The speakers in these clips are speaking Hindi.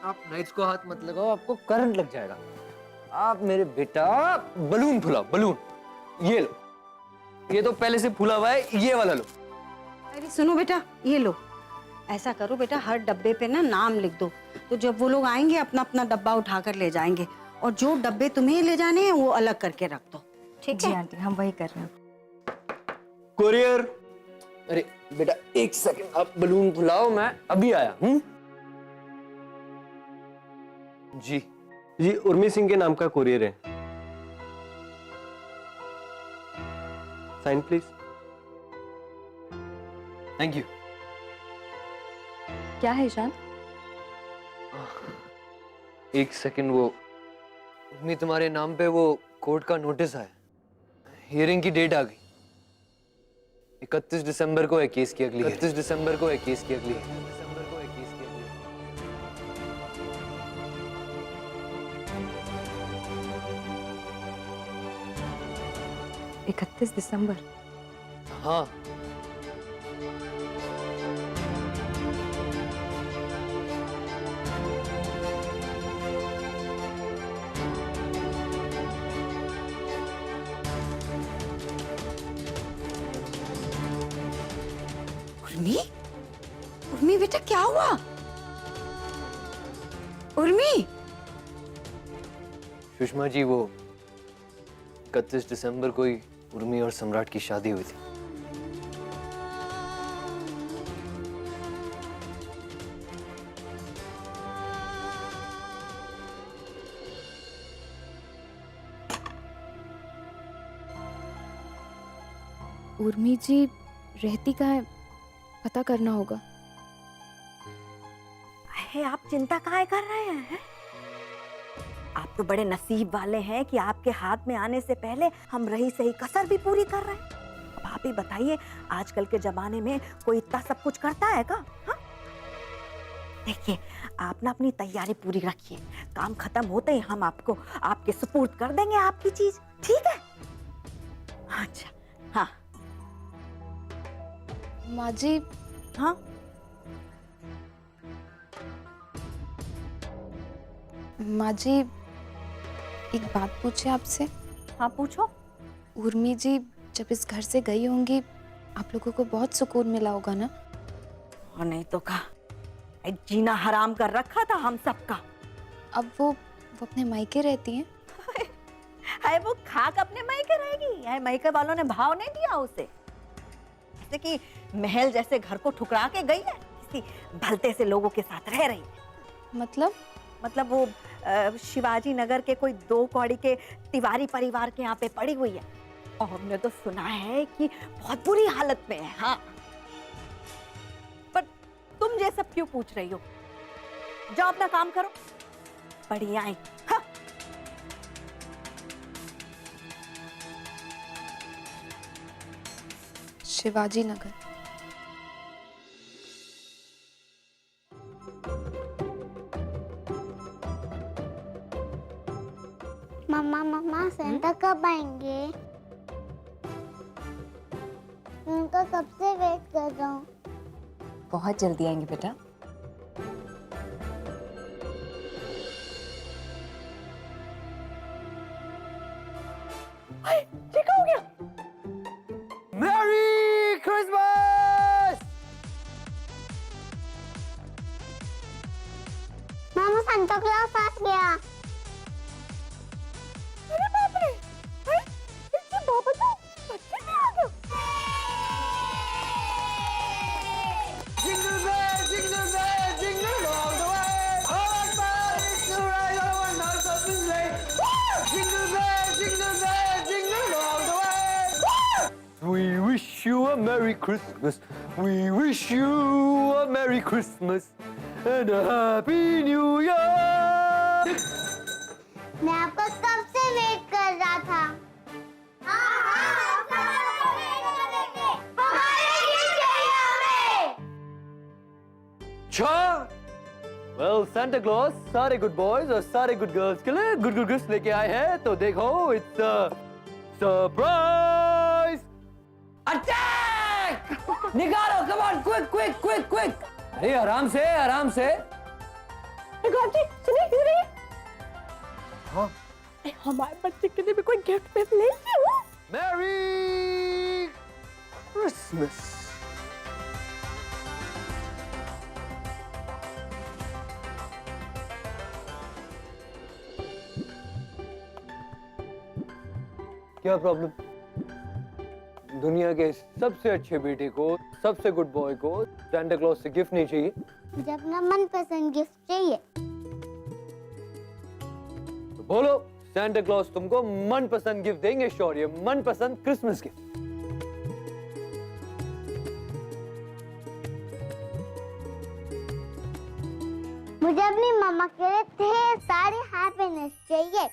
आप लाइट्स को हाथ मत लगाओ, आपको करंट लग जाएगा। आप मेरे बेटा बलून फुलाओ, बलून। ये लो, ये तो पहले से फूला हुआ है, ये वाला लो। अरे सुनो बेटा, ये लो। ऐसा करो बेटा, हर डब्बे पे ना नाम लिख दो, तो जब वो लोग आएंगे अपना अपना डब्बा उठाकर ले जाएंगे, और जो डब्बे तुम्हें ले जाने हैं वो अलग करके रख दो। ठीक है? जी आंटी, हम वही कर रहे हैं। कुरियर। अरे बेटा एक सेकंड, आप बलून फुलाओ, मैं अभी आया हूँ। जी जी, उर्मी सिंह के नाम का कुरियर है। Sign please. Thank you. क्या है ईशान? एक सेकंड, वो उर्मी तुम्हारे नाम पे वो कोर्ट का नोटिस आया, हियरिंग की डेट आ गई। 31 दिसंबर को है केस की अगली। 31 दिसंबर को है केस की अगली। 31 दिसंबर? हाँ। उर्मी, उर्मी बेटा क्या हुआ? उर्मी, सुषमा जी, वो 31 दिसंबर को ही उर्मी और सम्राट की शादी हुई थी। उर्मी जी रहती कहाँ है, पता करना होगा। अरे आप चिंता काहे कर रहे हैं? आप तो बड़े नसीब वाले हैं कि आपके हाथ में आने से पहले हम रही सही कसर भी पूरी कर रहे हैं। अब आप ही बताइए, आजकल के जमाने में कोई इतना सब कुछ करता है क्या? हाँ? देखिए, आप ना अपनी तैयारी पूरी रखिए, काम खत्म होते ही हम आपको आपके सुपुर्द कर देंगे आपकी चीज, ठीक है? अच्छा, हाँ। माँ जी, हाँ, माँ जी एक बात पूछे आपसे। हाँ पूछो। उर्मी जी जब इस घर से गई होंगी, आप लोगों को बहुत सुकून मिला होगा ना? और नहीं तो कहा, जीना हराम कर रखा था हम सबका। अब वो अपने मायके रहती हैं। है वो खाक अपने मायके रहेगी? है मायके वालों ने भाव नहीं दिया उसे? जैसे कि महल जैसे घर को ठुकरा के गई है, किसी भलते से लोगों के साथ रह रही है। मतलब वो शिवाजी नगर के कोई 2 कौड़ी के तिवारी परिवार के यहाँ पे पड़ी हुई है, और हमने तो सुना है कि बहुत बुरी हालत में है। हाँ, पर तुम ये सब क्यों पूछ रही हो? जाओ अपना काम करो, बढ़िया है। हाँ। शिवाजी नगर। मम्मा सेंटा कब आएंगे? उनका कब से वेट कर रहा हूँ। बहुत जल्दी आएंगे बेटा। ठीक हो गया। Merry Christmas! मामा सांता क्लॉस आ गया। अरे बाप रे! इसके बाबा तो बच्चे में आ गया। Jingle bell, jingle bell, jingle all the way. All about is to ride on one horse open sleigh. Jingle bell, jingle all the way. We wish you a Merry Christmas. We wish you a Merry Christmas and a Happy New Year. मैं आपका कब से वेट कर रहा था। अच्छा, well, Santa Claus सारे good boys और सारे good girls के लिए good gifts लेके आए हैं, तो देखो, it's a surprise! Attack! निकालो, come on, quick! अरे आराम से, जी सुनिए सुनिए, हाँ हमारे बच्चे के लिए भी कोई गिफ्ट पे ले लो। Merry Christmas. क्या प्रॉब्लम? दुनिया के सबसे अच्छे बेटे को, सबसे गुड बॉय को सैंटा क्लॉज से गिफ्ट नहीं चाहिए? मुझे अपना मनपसंद गिफ्ट चाहिए। तो बोलो, सैंटा क्लॉज तुमको मनपसंद गिफ्ट देंगे शौर्य, मनपसंद क्रिसमस गिफ्ट। मुझे अपनी मम्मा के लिए ढेर सारी हैप्पीनेस चाहिए।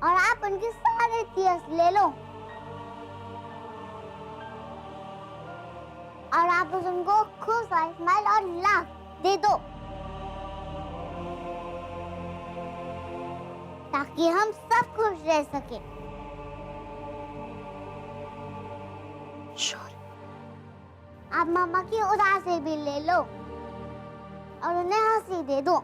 और आप उनके सारे टीयर्स ले लो और आप उनको खूब सारी स्माइल और लाफ दे दो ताकि हम सब खुश रह सके। आप मम्मा की उदासी भी ले लो और उन्हें हंसी दे दो।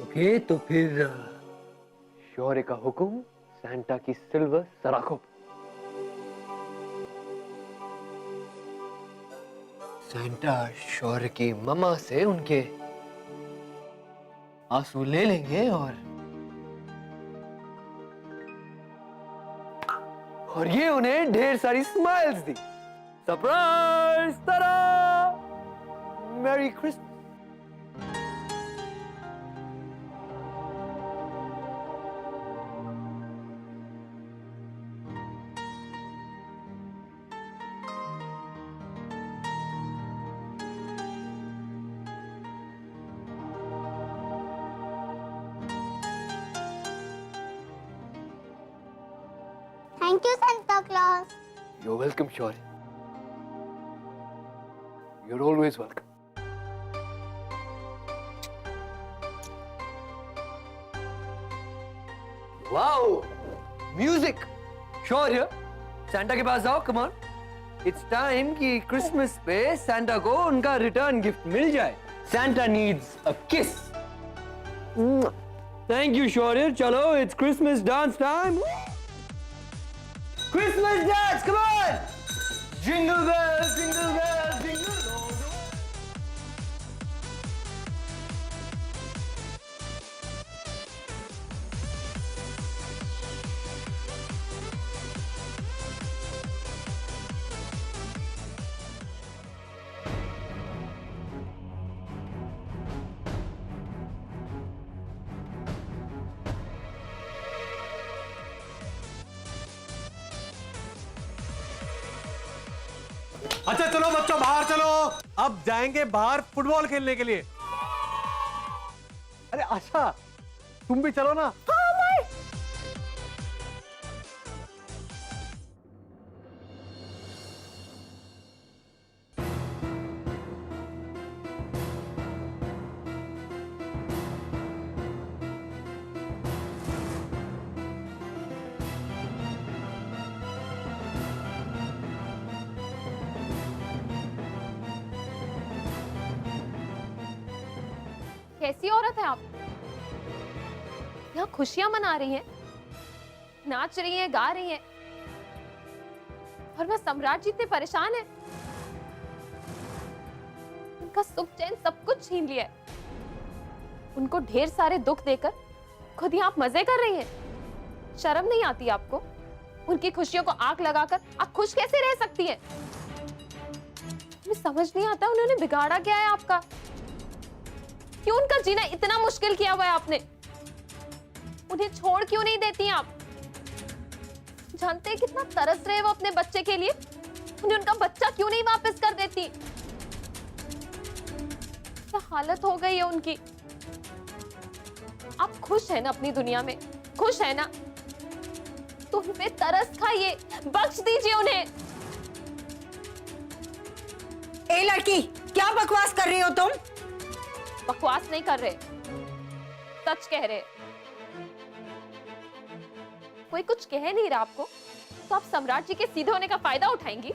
ओके, तो फिर शौर्य का हुक्म सैंटा की सिल्वर सराखों। सैंटा शौर्य की मम्मा से उनके आंसू ले लेंगे और ये उन्हें ढेर सारी smiles the. Surprise! Tara! Merry Christmas. Thank you, Santa Claus. You're welcome, Shaurya. You're always welcome. Wow! Music! Shaurya, Santa के पास जाओ, come on. It's time कि Christmas पे Santa को उनका return gift मिल जाए. Santa needs a kiss. Thank you, Shaurya. चलो, it's Christmas dance time. Christmas dance, come on! Jingle bells, jingle bells, jingle all the way. अच्छा चलो बच्चों, बाहर चलो। अब जाएंगे बाहर फुटबॉल खेलने के लिए। अरे आशा, तुम भी चलो ना। कैसी औरत है आप? यहाँ खुशियां मना रही हैं, नाच रही हैं, गा रही हैं, और वह सम्राट जी इतने परेशान है। उनका सुख चैन सब कुछ छीन लिया है। उनको ढेर सारे दुख देकर खुद यहाँ आप मजे कर रही हैं। शर्म नहीं आती आपको? उनकी खुशियों को आग लगाकर आप खुश कैसे रह सकती हैं? मुझे समझ नहीं आता उन्होंने बिगाड़ा क्या है आपका? क्यों उनका जीना इतना मुश्किल किया हुआ है आपने? उन्हें छोड़ क्यों नहीं देती आप? जानते हैं कितना तरस रहे वो अपने बच्चे के लिए? उन्हें उनका बच्चा क्यों नहीं वापस कर देती? क्या हालत हो गई है उनकी। आप खुश हैं ना अपनी दुनिया में, खुश है ना, तो उन पे तरस खाइए, बख्श दीजिए उन्हें। ए लड़की, क्या बकवास कर रही हो तुम? बकवास नहीं कर रहे, सच कह रहे। कोई कुछ कह नहीं रहा आपको, तो आप सम्राट जी के सीधे होने का फायदा उठाएंगी।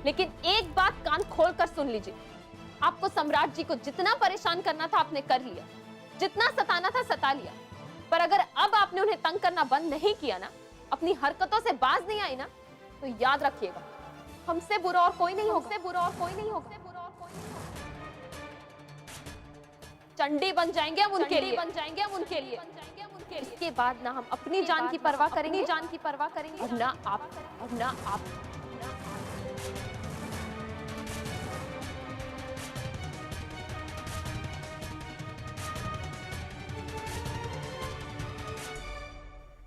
लेकिन एक बात कान खोल कर सुन लीजिए, आपको सम्राट जी को जितना परेशान करना था आपने कर लिया, जितना सताना था सता लिया। पर अगर अब आपने उन्हें तंग करना बंद नहीं किया ना, अपनी हरकतों से बाज नहीं आई ना, तो याद रखिएगा हमसे बुरा और कोई नहीं होगा, बुरा और कोई नहीं होगा, बुरा और कोई नहीं होगा। चंडी बन जाएंगे हम उनके लिए, बन जाएंगे हम उनके लिए। इसके बाद ना हम अपनी जान की परवाह करेंगे, जान की परवाह करेंगे, और ना आप, और ना आप।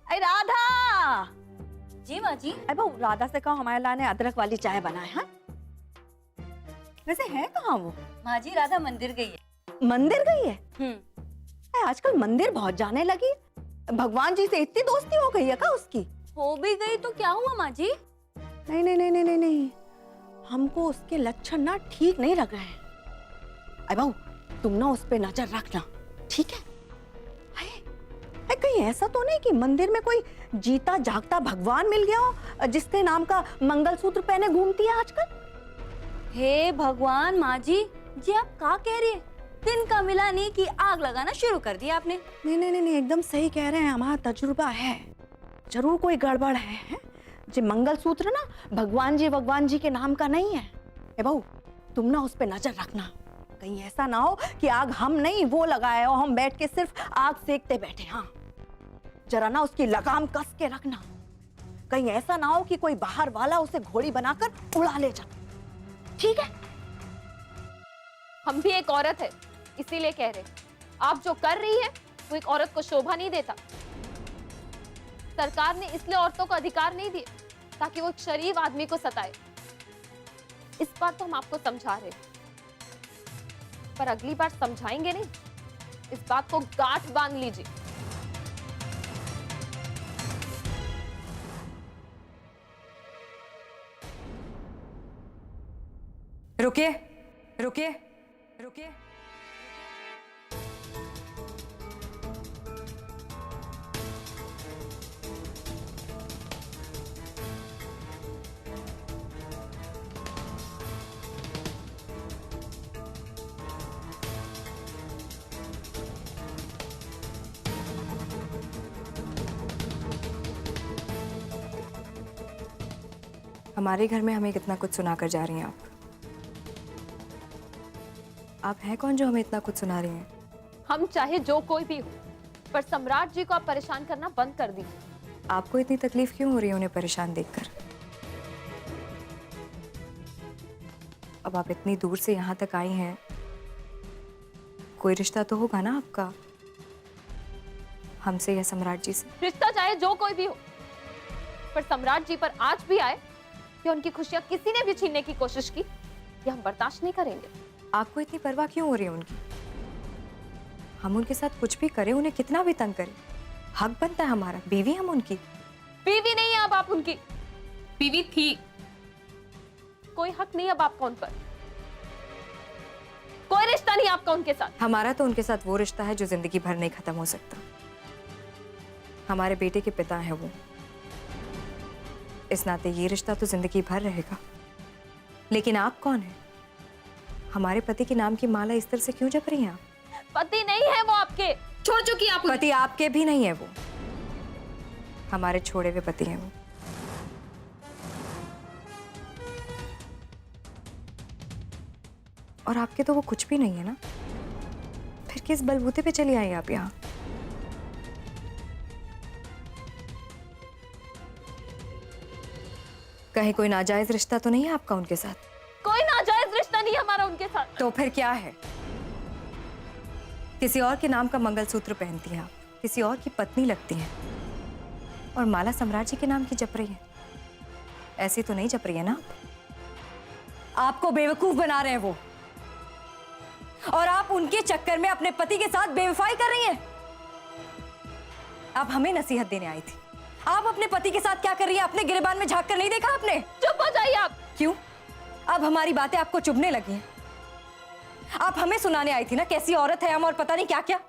अरे राधा! जी माँ जी। अरे बहू, राधा से कहो हमारे लाने अदरक वाली चाय बनाए। हाँ, वैसे है कहाँ वो? माँ जी राधा मंदिर गई है। मंदिर गई है? आजकल मंदिर बहुत जाने लगी। भगवान जी से इतनी दोस्ती हो गई है क्या उसकी? हो भी गई तो क्या हुआ माँ जी? नहीं नहीं नहीं नहीं नहीं, हमको उसके लक्षण ना ठीक नहीं लग रहे हैं। अरे बहू, तुम ना उस पे नजर रखना, ठीक है? अरे कहीं ऐसा तो नहीं कि मंदिर में कोई जीता जागता भगवान मिल गया हो जिसके नाम का मंगलसूत्र पहने घूमती है आजकल? हे भगवान माँ जी, जी आप क्या कह रही है? दिन का मिला नहीं कि आग लगाना शुरू कर दिया आपने। नहीं नहीं नहीं, एकदम सही कह रहे हैं, हमारा तजुर्बा है, जरूर कोई गड़बड़ है। जो मंगलसूत्र ना भगवान जी के नाम का नहीं है। ए बहू, तुम ना उस पे नजर रखना, कहीं ऐसा ना हो कि आग हम नहीं वो लगाए हो, हम बैठ के सिर्फ आग सेकते बैठे। हाँ, जरा ना उसकी लगाम कस के रखना, कहीं ऐसा ना हो कि कोई बाहर वाला उसे घोड़ी बनाकर उड़ा ले जाए, ठीक है? हम भी एक औरत है, इसीलिए कह रहे, आप जो कर रही है वो एक औरत को शोभा नहीं देता। सरकार ने इसलिए औरतों को अधिकार नहीं दिए ताकि वो एक शरीफ आदमी को सताए। इस बार तो हम आपको समझा रहे, पर अगली बार समझाएंगे नहीं, इस बात को गांठ बांध लीजिए। रुकिए, रुकिए, रुकिए। हमारे घर में हमें कितना कुछ सुनाकर जा रही हैं आप हैं कौन जो हमें इतना कुछ सुना रही हैं? हम चाहे जो कोई भी हो, पर सम्राट जी को आप परेशान करना बंद कर दीजिए। आपको इतनी तकलीफ क्यों हो रही है उन्हें परेशान देखकर? अब आप इतनी दूर से यहाँ तक आई हैं, कोई रिश्ता तो होगा ना आपका हमसे या सम्राट जी से? रिश्ता चाहे जो कोई भी हो, पर सम्राट जी पर आज भी आए कि उनकी खुशियां किसी ने भी छीनने की कोशिश की, ये हम बर्दाश्त नहीं करेंगे। आपको इतनी परवाह क्यों हो रही है उनकी? हम उनके साथ कुछ भी करें, उन्हें कितना भी तंग करें, हक बनता है हमारा। बीवी हम उनकी। बीवी नहीं है अब आप उनकी, बीवी थी। कोई हक नहीं अब आपका उन पर, कोई रिश्ता नहीं आपका उनके साथ। हमारा तो उनके साथ वो रिश्ता है जो जिंदगी भर नहीं खत्म हो सकता। हमारे बेटे के पिता हैं वो, इस नाते ये रिश्ता तो जिंदगी भर रहेगा। लेकिन आप कौन हैं? हमारे पति के नाम की माला इस तरह से क्यों जप रही हैं आप? पति नहीं है वो आपके, छोड़ चुकी आप। पति आपके भी नहीं है वो, हमारे छोड़े हुए पति हैं वो। और आपके तो वो कुछ भी नहीं है ना, फिर किस बलबूते पे चली आई आप यहाँ? कहीं कोई नाजायज रिश्ता तो नहीं है आपका उनके साथ? कोई नाजायज रिश्ता नहीं हमारा उनके साथ। तो फिर क्या है? किसी और के नाम का मंगलसूत्र पहनती हैं आप, किसी और की पत्नी लगती हैं, और माला सम्राट जी के नाम की जप रही है। ऐसी तो नहीं जप रही है ना आप? आपको बेवकूफ बना रहे हैं वो। और आप उनके चक्कर में अपने पति के साथ बेवफाई कर रही हैं। आप हमें नसीहत देने आई थी। आप अपने पति के साथ क्या कर रही हैं? अपने गिरेबान में झांक कर नहीं देखा आपने? चुप हो जाइए आप। क्यों? अब हमारी बातें आपको चुभने लगी हैं। आप हमें सुनाने आई थी ना कैसी औरत है हम और पता नहीं क्या क्या।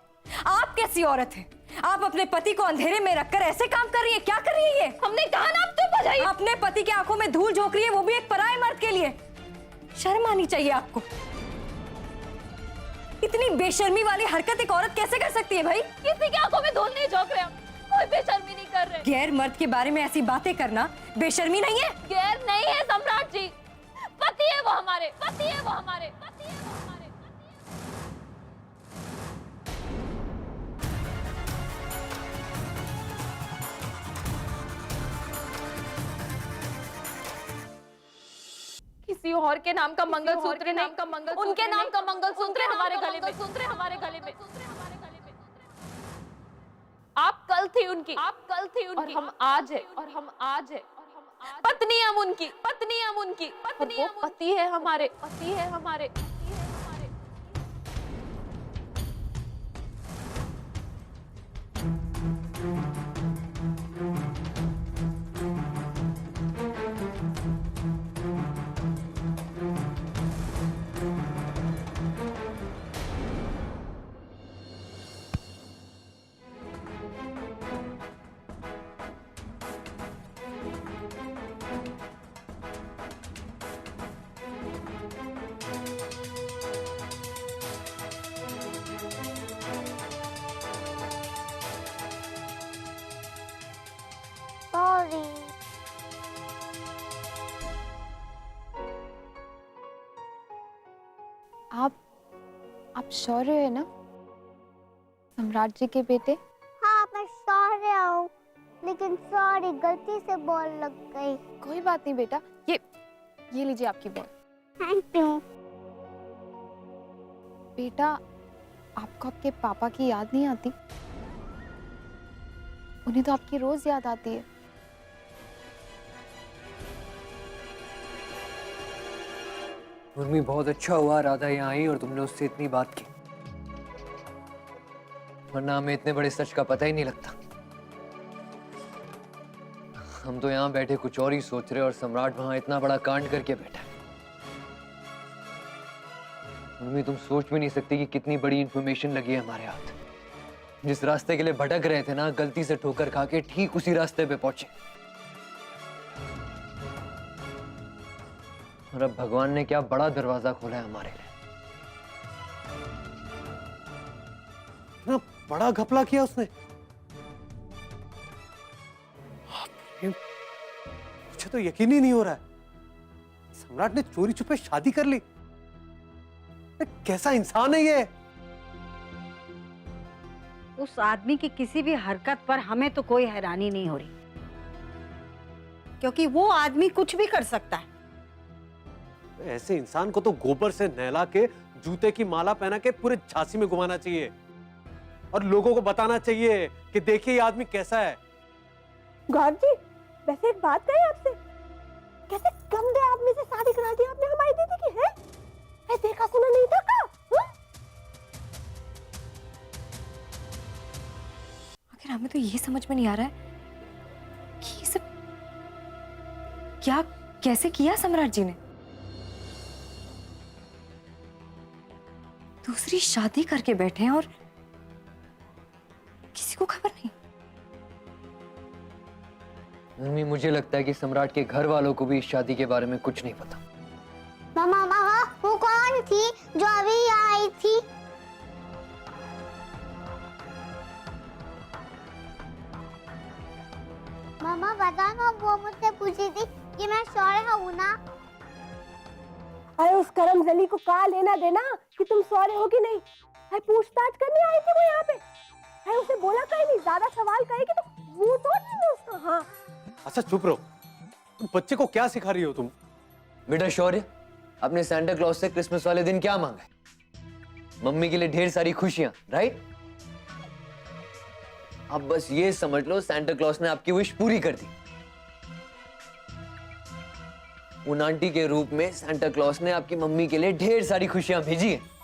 आप कैसी औरत है? आप अपने पति को अंधेरे में रखकर ऐसे काम कर रही है। क्या कर रही है ये? हमने कहा ना, आप चुप हो जाइए। अपने पति की आंखों में धूल झोंक रही है, वो भी एक पराये मर्द के लिए। शर्म आनी चाहिए आपको। इतनी बेशर्मी वाली हरकत एक औरत कैसे कर सकती है भाई? किसी की आंखों में धूल नहीं झोंक रहे हम, कोई बेशर्मी नहीं कर रहे। गैर मर्द के बारे में ऐसी बातें करना बेशर्मी नहीं है? गैर नहीं है सम्राट जी, पति है वो हमारे, पति है वो हमारे, पति है वो हमारे। किसी और के नाम का मंगलसूत्र नहीं, उनके नाम का मंगलसूत्र हमारे गले में, हमारे गले में। आप कल थी उनकी, और हम आज है, पत्नी हम उनकी, और वो पति है हमारे, सॉरी। आप शौर्य है ना, सम्राट जी के बेटे? हाँ मैं सॉरी हूँ, लेकिन सॉरी गलती से बॉल लग गई। कोई बात नहीं बेटा, ये लीजिए आपकी बॉल। Thank you. बेटा, आपको आपके पापा की याद नहीं आती? उन्हें तो आपकी रोज याद आती है। उर्मी, बहुत अच्छा हुआ राधा यहाँ आई और तुमने उससे इतनी बात की, वरना हमें इतने बड़े सच का पता ही नहीं लगता। हम तो यहाँ बैठे कुछ और ही सोच रहे और सम्राट वहां इतना बड़ा कांड करके बैठा है। उर्मी, तुम सोच भी नहीं सकती कि कितनी बड़ी इंफॉर्मेशन लगी है हमारे हाथ। जिस रास्ते के लिए भटक रहे थे ना, गलती से ठोकर खा के ठीक उसी रास्ते पे पहुंचे। और अब भगवान ने क्या बड़ा दरवाजा खोला है हमारे लिए। इतना बड़ा घपला किया उसने। मुझे तो यकीन ही नहीं हो रहा है, सम्राट ने चोरी छुपे शादी कर ली। कैसा इंसान है ये? उस आदमी की किसी भी हरकत पर हमें तो कोई हैरानी नहीं हो रही, क्योंकि वो आदमी कुछ भी कर सकता है। ऐसे इंसान को तो गोबर से नहला के, जूते की माला पहना के पूरे झांसी में घुमाना चाहिए और लोगों को बताना चाहिए कि देखिए ये आदमी कैसा है। गौर जी, वैसे एक बात कही आपसे, कैसे गंदे आदमी से शादी करा दी आपने हमारी दीदी की? है देखा सुना नहीं था का? आखिर हमें तो ये समझ में नहीं आ रहा है कि ये सब क्या कैसे किया सम्राट जी ने। दूसरी शादी करके बैठे हैं और किसी को खबर नहीं। उर्मी, मुझे लगता है कि सम्राट के घर वालों को भी इस शादी के बारे में कुछ नहीं पता। मामा वो कौन थी जो अभी आई थी? मामा बता ना, वो मुझसे पूछी थी कि मैं शौर्य हूँ ना। अरे उस करम जली को कहा लेना देना कि तुम सॉरी हो कि नहीं? है पूछताछ करने आई थी वो यहाँ पे। है उसे बोला कहीं नहीं, ज्यादा सवाल करेगी तो वो तो नहीं उसका। हाँ अच्छा चुप रहो, तुम बच्चे को क्या सिखा रही हो तुम? बेटा शौर्य, अपने सैंटा क्लॉज से क्रिसमस वाले दिन क्या मांगा? मम्मी के लिए ढेर सारी खुशियां, राइट? अब बस ये समझ लो सैंटा क्लॉज ने आपकी विश पूरी कर दी। उन आंटी के रूप में सैंटा क्लॉज ने आपकी मम्मी के लिए ढेर सारी खुशियां भेजी हैं।